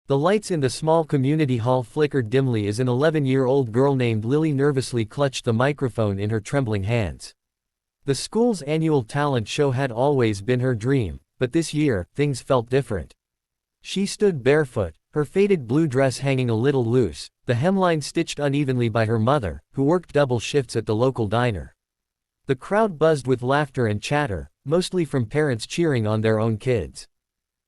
The lights in the small community hall flickered dimly as an 11-year-old girl named Lily nervously clutched the microphone in her trembling hands. The school's annual talent show had always been her dream, but this year, things felt different. She stood barefoot, her faded blue dress hanging a little loose, the hemline stitched unevenly by her mother, who worked double shifts at the local diner. The crowd buzzed with laughter and chatter, mostly from parents cheering on their own kids.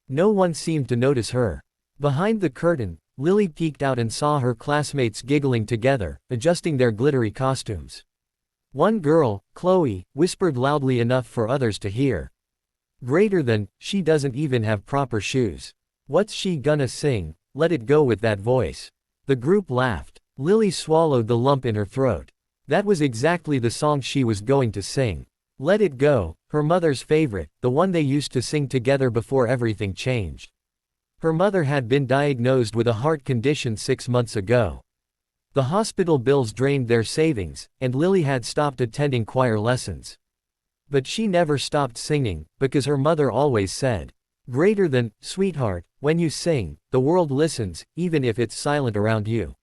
No one seemed to notice her. Behind the curtain, Lily peeked out and saw her classmates giggling together, adjusting their glittery costumes. One girl, Chloe, whispered loudly enough for others to hear. "Greater than, she doesn't even have proper shoes. What's she gonna sing? Let it go with that voice." The group laughed. Lily swallowed the lump in her throat. That was exactly the song she was going to sing. Let It Go, her mother's favorite, the one they used to sing together before everything changed. Her mother had been diagnosed with a heart condition 6 months ago. The hospital bills drained their savings, and Lily had stopped attending choir lessons. But she never stopped singing, because her mother always said, "Greater than, sweetheart, when you sing, the world listens, even if it's silent around you."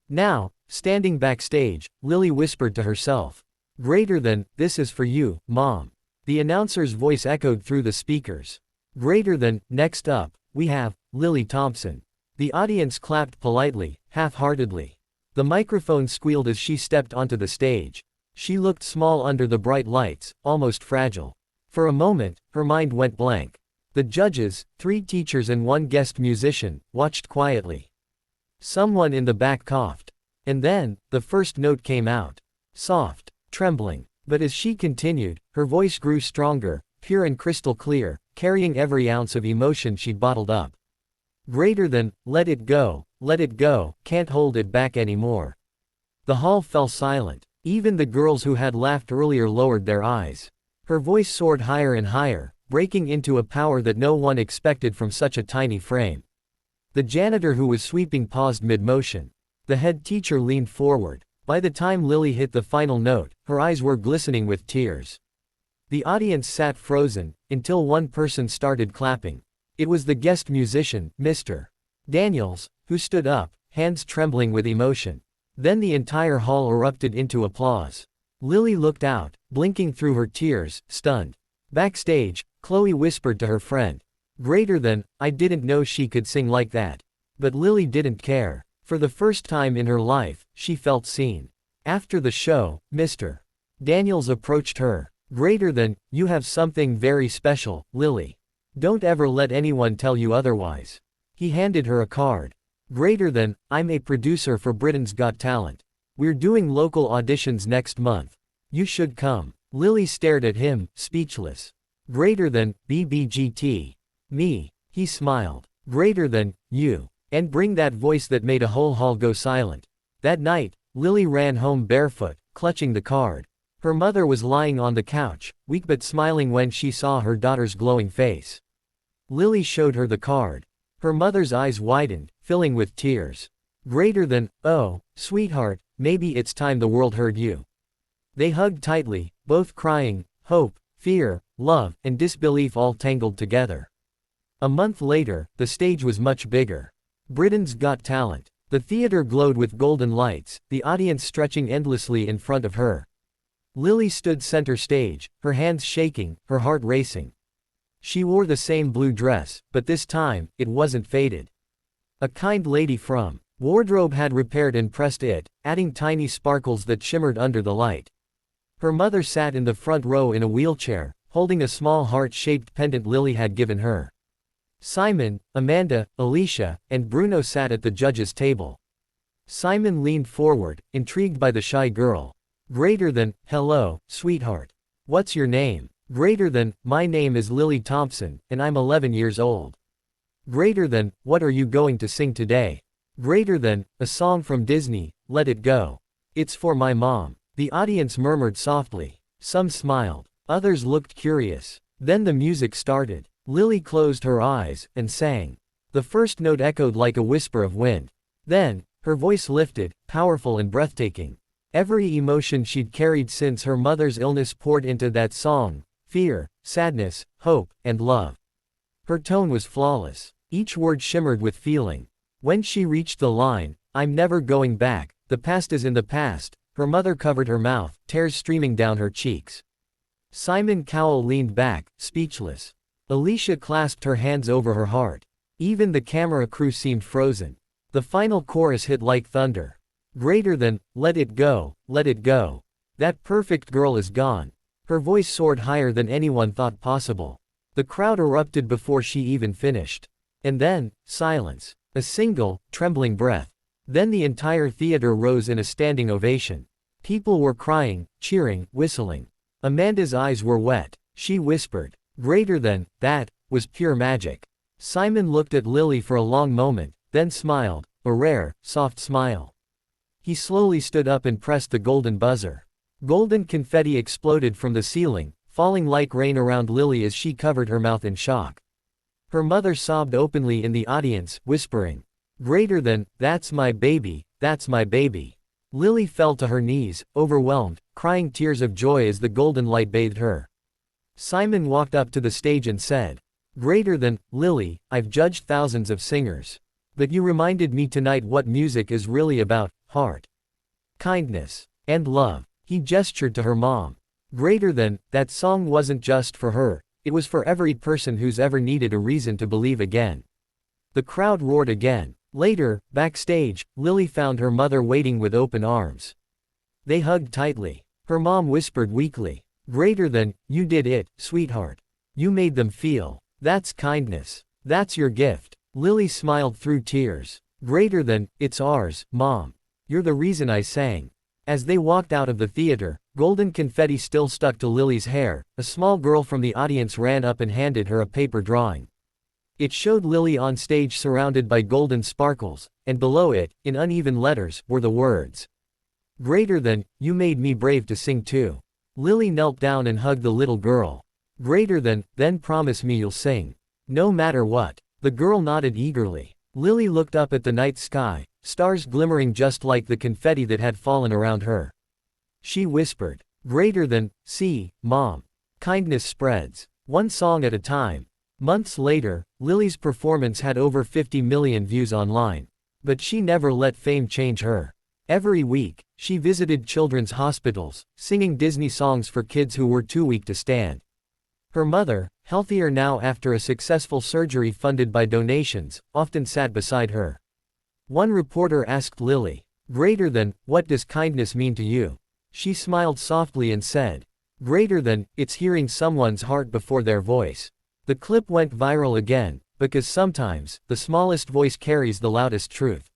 Now, standing backstage, Lily whispered to herself, "Greater than, this is for you, Mom." The announcer's voice echoed through the speakers. "Greater than, next up, we have Lily Thompson." The audience clapped politely, half-heartedly. The microphone squealed as she stepped onto the stage. She looked small under the bright lights, almost fragile. For a moment, her mind went blank. The judges, 3 teachers and 1 guest musician, watched quietly. Someone in the back coughed. And then, the first note came out. Soft, trembling. But as she continued, her voice grew stronger, pure and crystal clear, carrying every ounce of emotion she'd bottled up. Greater than, let it go, can't hold it back anymore. The hall fell silent. Even the girls who had laughed earlier lowered their eyes. Her voice soared higher and higher, breaking into a power that no one expected from such a tiny frame. The janitor who was sweeping paused mid-motion. The head teacher leaned forward. By the time Lily hit the final note, her eyes were glistening with tears. The audience sat frozen, until one person started clapping. It was the guest musician, Mr. Daniels, who stood up, hands trembling with emotion. Then the entire hall erupted into applause. Lily looked out, blinking through her tears, stunned. Backstage, Chloe whispered to her friend. Greater than, I didn't know she could sing like that. But Lily didn't care. For the first time in her life, she felt seen. After the show, Mr. Daniels approached her. Greater than, you have something very special, Lily. Don't ever let anyone tell you otherwise. He handed her a card. Greater than, I'm a producer for Britain's Got Talent. We're doing local auditions next month. You should come. Lily stared at him, speechless. Greater than, BBGT. Me. He smiled. Greater than, you. And bring that voice that made a whole hall go silent. That night, Lily ran home barefoot, clutching the card. Her mother was lying on the couch, weak but smiling when she saw her daughter's glowing face. Lily showed her the card. Her mother's eyes widened, filling with tears. Greater than, oh, sweetheart, maybe it's time the world heard you. They hugged tightly, both crying, hope, fear, love, and disbelief all tangled together. A month later, the stage was much bigger. Britain's Got Talent. The theater glowed with golden lights, the audience stretching endlessly in front of her. Lily stood center stage, her hands shaking, her heart racing. She wore the same blue dress, but this time, it wasn't faded. A kind lady from wardrobe had repaired and pressed it, adding tiny sparkles that shimmered under the light. Her mother sat in the front row in a wheelchair, holding a small heart-shaped pendant Lily had given her. Simon, Amanda, Alicia, and Bruno sat at the judges' table. Simon leaned forward, intrigued by the shy girl. Greater than, hello, sweetheart. What's your name? Greater than, my name is Lily Thompson, and I'm 11 years old. Greater than, what are you going to sing today? Greater than, a song from Disney, Let It Go. It's for my mom. The audience murmured softly. Some smiled. Others looked curious. Then the music started. Lily closed her eyes, and sang. The first note echoed like a whisper of wind. Then, her voice lifted, powerful and breathtaking. Every emotion she'd carried since her mother's illness poured into that song. Fear, sadness, hope, and love. Her tone was flawless. Each word shimmered with feeling. When she reached the line, "I'm never going back, the past is in the past," her mother covered her mouth, tears streaming down her cheeks. Simon Cowell leaned back, speechless. Alicia clasped her hands over her heart. Even the camera crew seemed frozen. The final chorus hit like thunder. Greater than, let it go, let it go. That perfect girl is gone. Her voice soared higher than anyone thought possible. The crowd erupted before she even finished. And then, silence. A single, trembling breath. Then the entire theater rose in a standing ovation. People were crying, cheering, whistling. Amanda's eyes were wet. She whispered, "Greater than, that, was pure magic." Simon looked at Lily for a long moment, then smiled, a rare, soft smile. He slowly stood up and pressed the golden buzzer. Golden confetti exploded from the ceiling, falling like rain around Lily as she covered her mouth in shock. Her mother sobbed openly in the audience, whispering, "Greater than, that's my baby, that's my baby." Lily fell to her knees, overwhelmed, crying tears of joy as the golden light bathed her. Simon walked up to the stage and said, "Greater than, Lily, I've judged thousands of singers. But you reminded me tonight what music is really about, heart. Kindness. And love." He gestured to her mom. Greater than, that song wasn't just for her, it was for every person who's ever needed a reason to believe again. The crowd roared again. Later, backstage, Lily found her mother waiting with open arms. They hugged tightly. Her mom whispered weakly, "Greater than, you did it, sweetheart. You made them feel. That's kindness. That's your gift." Lily smiled through tears. "Greater than, it's ours, Mom. You're the reason I sang." As they walked out of the theater, golden confetti still stuck to Lily's hair. A small girl from the audience ran up and handed her a paper drawing. It showed Lily on stage surrounded by golden sparkles, and below it, in uneven letters, were the words, "Greater than, you made me brave to sing too." Lily knelt down and hugged the little girl. "Greater than, then promise me you'll sing. No matter what." The girl nodded eagerly. Lily looked up at the night sky, stars glimmering just like the confetti that had fallen around her. She whispered, "Greater than, see, Mom. Kindness spreads. One song at a time." Months later, Lily's performance had over 50 million views online. But she never let fame change her. Every week, she visited children's hospitals, singing Disney songs for kids who were too weak to stand. Her mother, healthier now after a successful surgery funded by donations, often sat beside her. One reporter asked Lily, "Greater than, what does kindness mean to you?" She smiled softly and said, "Greater than, it's hearing someone's heart before their voice." The clip went viral again, because sometimes, the smallest voice carries the loudest truth.